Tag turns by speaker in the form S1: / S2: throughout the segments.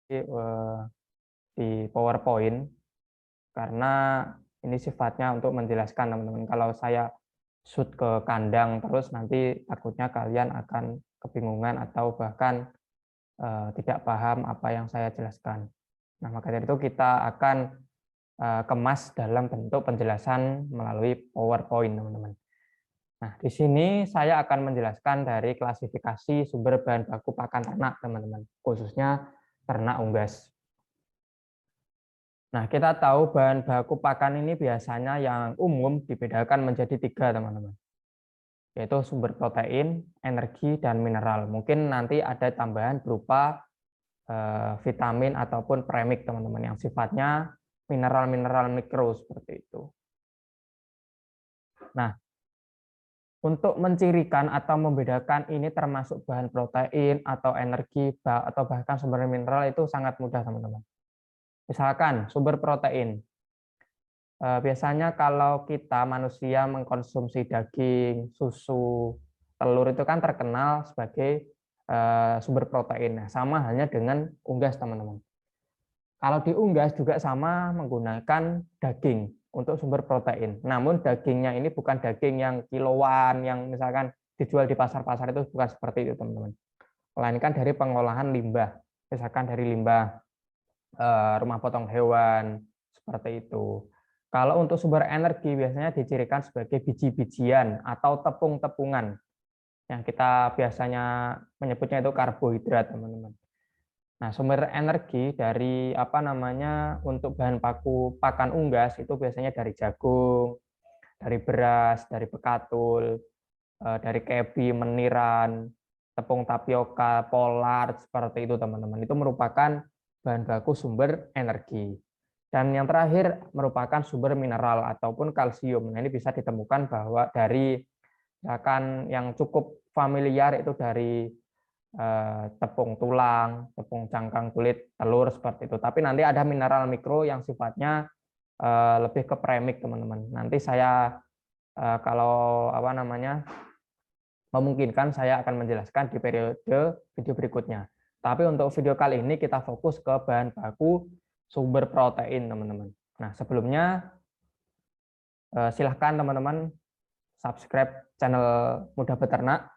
S1: di PowerPoint karena ini sifatnya untuk menjelaskan teman-teman. Kalau saya shoot ke kandang terus nanti takutnya kalian akan kebingungan atau bahkan tidak paham apa yang saya jelaskan. Nah, maka dari itu kita akan kemas dalam bentuk penjelasan melalui PowerPoint, teman-teman. Nah, di sini saya akan menjelaskan dari klasifikasi sumber bahan baku pakan ternak, teman-teman, khususnya ternak unggas. Nah, kita tahu bahan baku pakan ini biasanya yang umum dibedakan menjadi 3, teman-teman, yaitu sumber protein, energi, dan mineral. Mungkin nanti ada tambahan berupa vitamin ataupun premik, teman-teman, yang sifatnya mineral-mineral mikro seperti itu. Nah, untuk mencirikan atau membedakan ini termasuk bahan protein atau energi atau bahkan sumber mineral itu sangat mudah, teman-teman. Misalkan sumber protein. Biasanya kalau kita manusia mengkonsumsi daging, susu, telur itu kan terkenal sebagai sumber protein. Nah, sama halnya dengan unggas, teman-teman. Kalau di unggas juga sama menggunakan daging untuk sumber protein. Namun dagingnya ini bukan daging yang kiloan yang misalkan dijual di pasar-pasar, itu bukan seperti itu, teman-teman. Melainkan dari pengolahan limbah. Misalkan dari limbah rumah potong hewan seperti itu. Kalau untuk sumber energi biasanya dicirikan sebagai biji-bijian atau tepung-tepungan. Yang kita biasanya menyebutnya itu karbohidrat, teman-teman. Nah, sumber energi dari untuk bahan baku pakan unggas itu biasanya dari jagung, dari beras, dari bekatul, dari kebi, meniran, tepung tapioka, pollard seperti itu, teman-teman. Itu merupakan bahan baku sumber energi. Dan yang terakhir merupakan sumber mineral ataupun kalsium. Nah, ini bisa ditemukan bahwa dari misalkan yang cukup familiar itu dari tepung tulang, tepung cangkang kulit, telur seperti itu. Tapi nanti ada mineral mikro yang sifatnya lebih ke premik, teman-teman. Nanti saya kalau memungkinkan saya akan menjelaskan di periode video berikutnya. Tapi untuk video kali ini kita fokus ke bahan baku sumber protein, teman-teman. Nah, sebelumnya silahkan teman-teman subscribe channel Mudah Beternak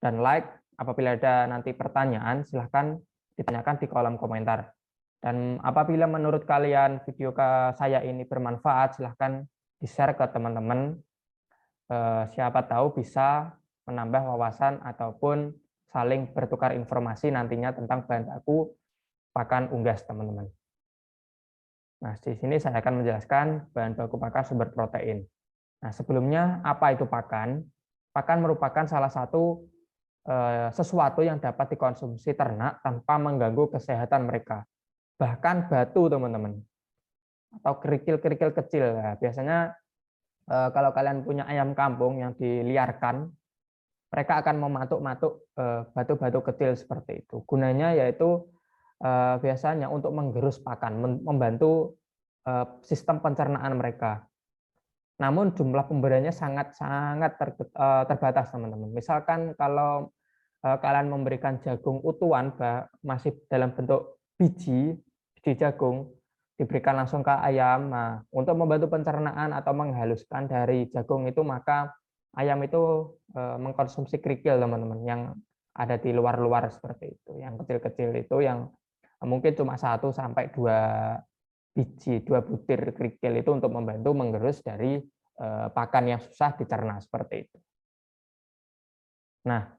S1: dan like. Apabila ada nanti pertanyaan, silahkan ditanyakan di kolom komentar. Dan apabila menurut kalian video saya ini bermanfaat, silahkan di-share ke teman-teman. Siapa tahu bisa menambah wawasan ataupun saling bertukar informasi nantinya tentang bahan baku pakan unggas, teman-teman. Nah, di sini saya akan menjelaskan bahan baku pakan sumber protein. Nah, sebelumnya apa itu pakan? Pakan merupakan salah satu sesuatu yang dapat dikonsumsi ternak tanpa mengganggu kesehatan mereka. Bahkan batu, teman-teman, atau kerikil-kerikil kecil. Nah, biasanya kalau kalian punya ayam kampung yang diliarkan, mereka akan mematuk-matuk batu-batu kecil seperti itu. Gunanya yaitu biasanya untuk menggerus pakan, membantu sistem pencernaan mereka. Namun jumlah pemberiannya sangat-sangat terbatas, teman-teman. Misalkan kalau kalian memberikan jagung utuhan, masih dalam bentuk biji jagung, diberikan langsung ke ayam. Nah, untuk membantu pencernaan atau menghaluskan dari jagung itu, maka ayam itu mengkonsumsi kerikil, teman-teman, yang ada di luar-luar seperti itu. Yang kecil-kecil itu yang mungkin cuma 1 sampai 2 butir kerikil itu untuk membantu menggerus dari pakan yang susah dicerna seperti itu. Nah,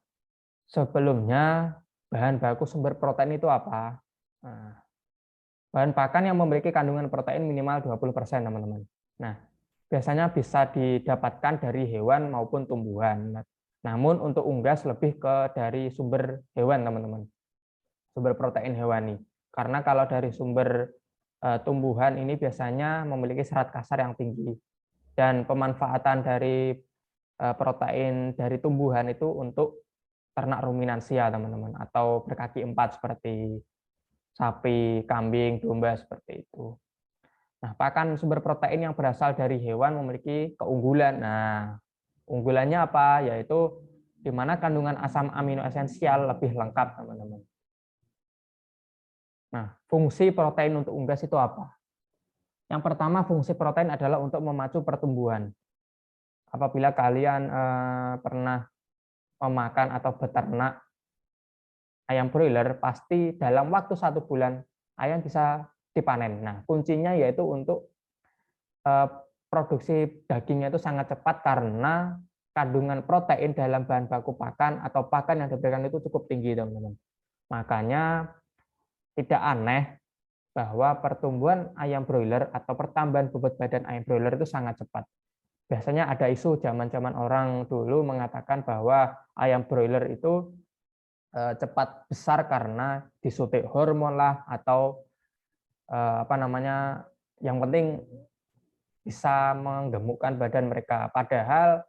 S1: sebelumnya bahan baku sumber protein itu apa? Nah, bahan pakan yang memiliki kandungan protein minimal 20%, teman-teman. Nah, biasanya bisa didapatkan dari hewan maupun tumbuhan. Namun untuk unggas lebih ke dari sumber hewan, teman-teman. Sumber protein hewani. Karena kalau dari sumber tumbuhan ini biasanya memiliki serat kasar yang tinggi. Dan pemanfaatan dari protein dari tumbuhan itu untuk ternak ruminansia, teman-teman, atau berkaki 4 seperti sapi, kambing, domba seperti itu. Nah, pakan sumber protein yang berasal dari hewan memiliki keunggulan. Nah, unggulannya apa? Yaitu di mana kandungan asam amino esensial lebih lengkap, teman-teman. Nah, fungsi protein untuk unggas itu apa? Yang pertama, fungsi protein adalah untuk memacu pertumbuhan. Apabila kalian pernah memakan atau beternak ayam broiler, pasti dalam waktu 1 bulan ayam bisa dipanen. Nah, kuncinya yaitu untuk produksi dagingnya itu sangat cepat karena kandungan protein dalam bahan baku pakan atau pakan yang diberikan itu cukup tinggi, teman-teman. Makanya tidak aneh bahwa pertumbuhan ayam broiler atau pertambahan bobot badan ayam broiler itu sangat cepat. Biasanya ada isu zaman-zaman orang dulu mengatakan bahwa ayam broiler itu cepat besar karena disuntik hormon lah atau apa namanya, yang penting bisa menggemukkan badan mereka. Padahal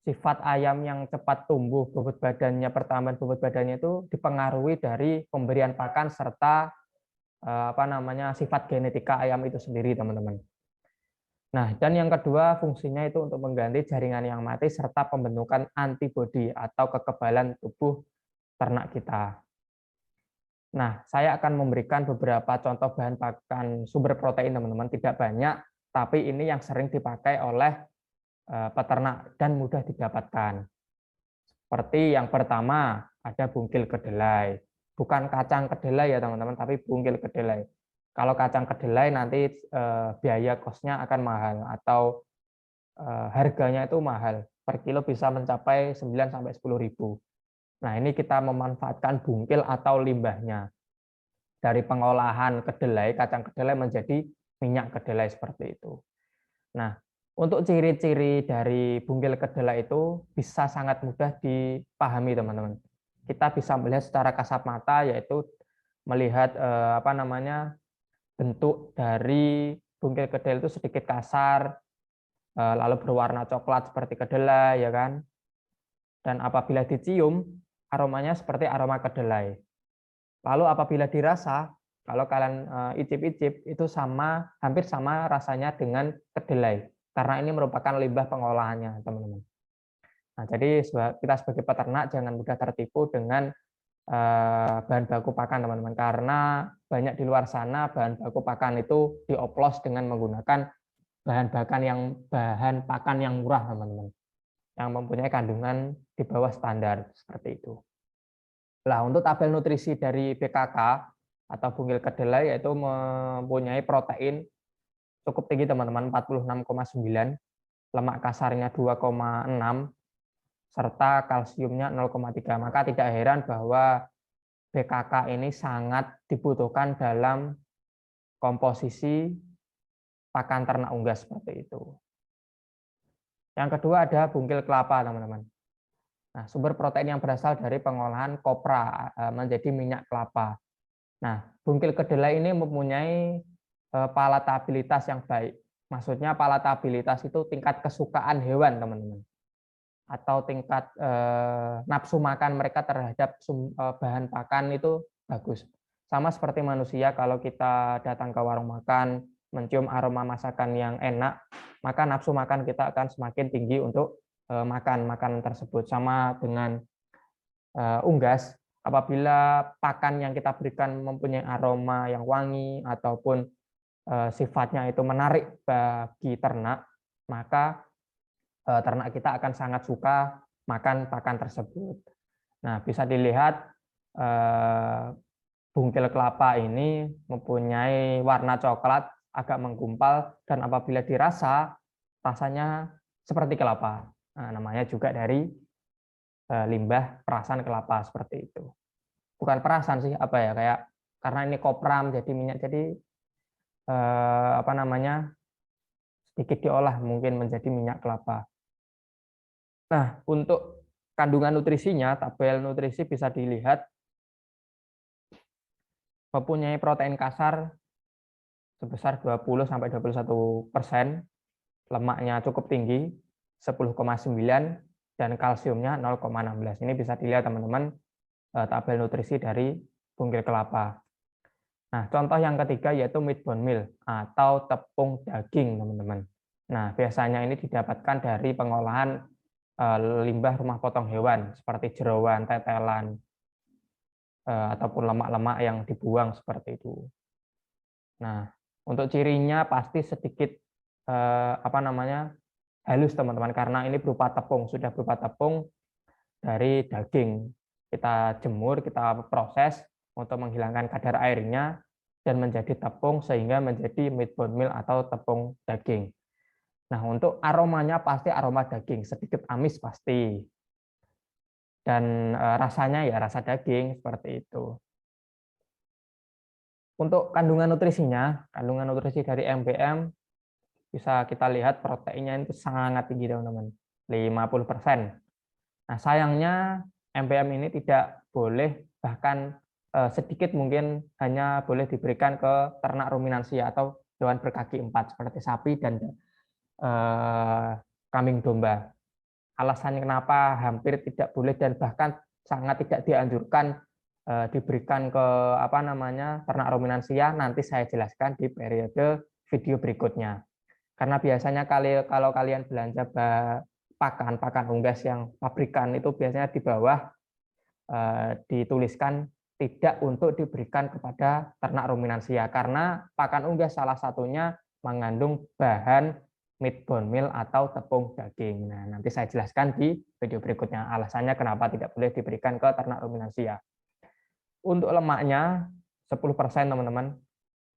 S1: sifat ayam yang cepat tumbuh bobot badannya, pertambahan bobot badannya itu dipengaruhi dari pemberian pakan serta apa namanya, sifat genetika ayam itu sendiri, teman-teman. Nah, dan yang kedua fungsinya itu untuk mengganti jaringan yang mati serta pembentukan antibodi atau kekebalan tubuh ternak kita. Nah, saya akan memberikan beberapa contoh bahan pakan sumber protein, teman-teman. Tidak banyak, tapi ini yang sering dipakai oleh peternak dan mudah didapatkan. Seperti yang pertama, ada bungkil kedelai. Bukan kacang kedelai ya, teman-teman, tapi bungkil kedelai. Kalau kacang kedelai nanti biaya kosnya akan mahal atau harganya itu mahal. Per kilo bisa mencapai 9-10 ribu. Nah, ini kita memanfaatkan bungkil atau limbahnya dari pengolahan kedelai, kacang kedelai menjadi minyak kedelai seperti itu. Nah, untuk ciri-ciri dari bungkil kedelai itu bisa sangat mudah dipahami, teman-teman. Kita bisa melihat secara kasat mata, yaitu melihat apa namanya, bentuk dari bungkil kedelai itu sedikit kasar, lalu berwarna coklat seperti kedelai, ya kan? Dan apabila dicium, aromanya seperti aroma kedelai. Lalu apabila dirasa, kalau kalian icip-icip, itu hampir sama rasanya dengan kedelai. Karena ini merupakan limbah pengolahannya, teman-teman. Nah, jadi kita sebagai peternak jangan mudah tertipu dengan bahan baku pakan, teman-teman. Karena banyak di luar sana bahan baku pakan itu dioplos dengan menggunakan bahan pakan yang murah, teman-teman, yang mempunyai kandungan di bawah standar seperti itu. Nah, untuk tabel nutrisi dari BKK atau bungkil kedelai yaitu mempunyai protein cukup tinggi, teman-teman, 46,9, lemak kasarnya 2,6, serta kalsiumnya 0,3. Maka tidak heran bahwa BKK ini sangat dibutuhkan dalam komposisi pakan ternak unggas seperti itu. Yang kedua ada bungkil kelapa, teman-teman. Nah, sumber protein yang berasal dari pengolahan kopra menjadi minyak kelapa. Nah, bungkil kedelai ini mempunyai palatabilitas yang baik. Maksudnya palatabilitas itu tingkat kesukaan hewan, teman-teman. Atau tingkat nafsu makan mereka terhadap bahan pakan itu bagus. Sama seperti manusia, kalau kita datang ke warung makan, mencium aroma masakan yang enak, maka nafsu makan kita akan semakin tinggi untuk makan makanan tersebut. Sama dengan unggas, apabila pakan yang kita berikan mempunyai aroma yang wangi ataupun sifatnya itu menarik bagi ternak, maka ternak kita akan sangat suka makan pakan tersebut. Nah, bisa dilihat bungkil kelapa ini mempunyai warna coklat, agak menggumpal, dan apabila dirasa, rasanya seperti kelapa. Nah, namanya juga dari limbah perasan kelapa seperti itu. Bukan perasan sih, apa ya, kayak karena ini kopra menjadi minyak, jadi apa namanya, sedikit diolah mungkin menjadi minyak kelapa. Nah, untuk kandungan nutrisinya, tabel nutrisi bisa dilihat mempunyai protein kasar sebesar 20-21%, lemaknya cukup tinggi 10,9, dan kalsiumnya 0,16. Ini bisa dilihat, teman-teman, tabel nutrisi dari bungkil kelapa. Nah, contoh yang ketiga yaitu meat bone meal atau tepung daging, teman-teman. Nah, biasanya ini didapatkan dari pengolahan limbah rumah potong hewan seperti jeroan, tetelan. ataupun lemak-lemak yang dibuang seperti itu. Nah, untuk cirinya pasti sedikit halus teman-teman, karena ini berupa tepung, sudah berupa tepung dari daging. Kita jemur, kita proses untuk menghilangkan kadar airnya dan menjadi tepung sehingga menjadi meat bone meal atau tepung daging. Nah, untuk aromanya pasti aroma daging, sedikit amis pasti. Dan rasanya ya rasa daging seperti itu. Untuk kandungan nutrisi dari MBM bisa kita lihat proteinnya itu sangat tinggi teman-teman, 50%. Nah, sayangnya MBM ini tidak boleh, bahkan sedikit mungkin hanya boleh diberikan ke ternak ruminansia atau hewan berkaki 4 seperti sapi dan kambing domba. Alasannya kenapa hampir tidak boleh dan bahkan sangat tidak dianjurkan diberikan ke ternak ruminansia, nanti saya jelaskan di periode video berikutnya. Karena biasanya kalau kalian belanja pakan unggas yang pabrikan itu biasanya di bawah dituliskan tidak untuk diberikan kepada ternak ruminansia, karena pakan unggas salah satunya mengandung bahan meat bone meal atau tepung daging. Nah, nanti saya jelaskan di video berikutnya alasannya kenapa tidak boleh diberikan ke ternak ruminansia. Untuk lemaknya 10% teman-teman,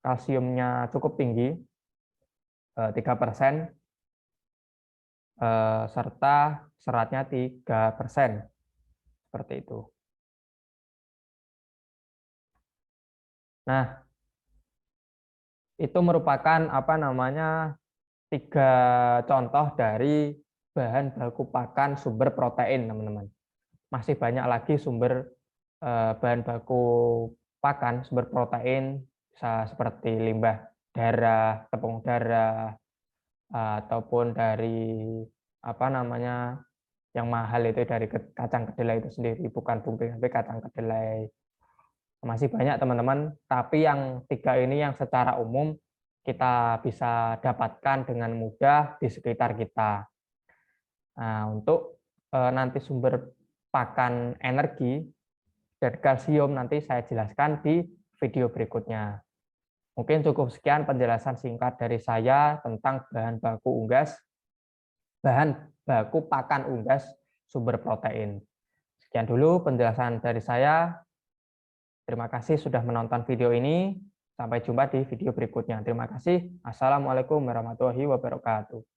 S1: kalsiumnya cukup tinggi 3%, serta seratnya 3%, seperti itu. Nah, itu merupakan 3 contoh dari bahan baku pakan sumber protein, teman-teman. Masih banyak lagi sumber bahan baku pakan sumber protein, bisa seperti limbah darah, tepung darah, ataupun dari yang mahal itu dari kacang kedelai itu sendiri, bukan bungkeng tapi kacang kedelai. Masih banyak teman-teman, tapi yang 3 ini yang secara umum kita bisa dapatkan dengan mudah di sekitar kita. Nah, untuk nanti sumber pakan energi dan kalsium nanti saya jelaskan di video berikutnya. Mungkin cukup sekian penjelasan singkat dari saya tentang bahan baku pakan unggas sumber protein. Sekian dulu penjelasan dari saya. Terima kasih sudah menonton video ini. Sampai jumpa di video berikutnya. Terima kasih. Assalamualaikum warahmatullahi wabarakatuh.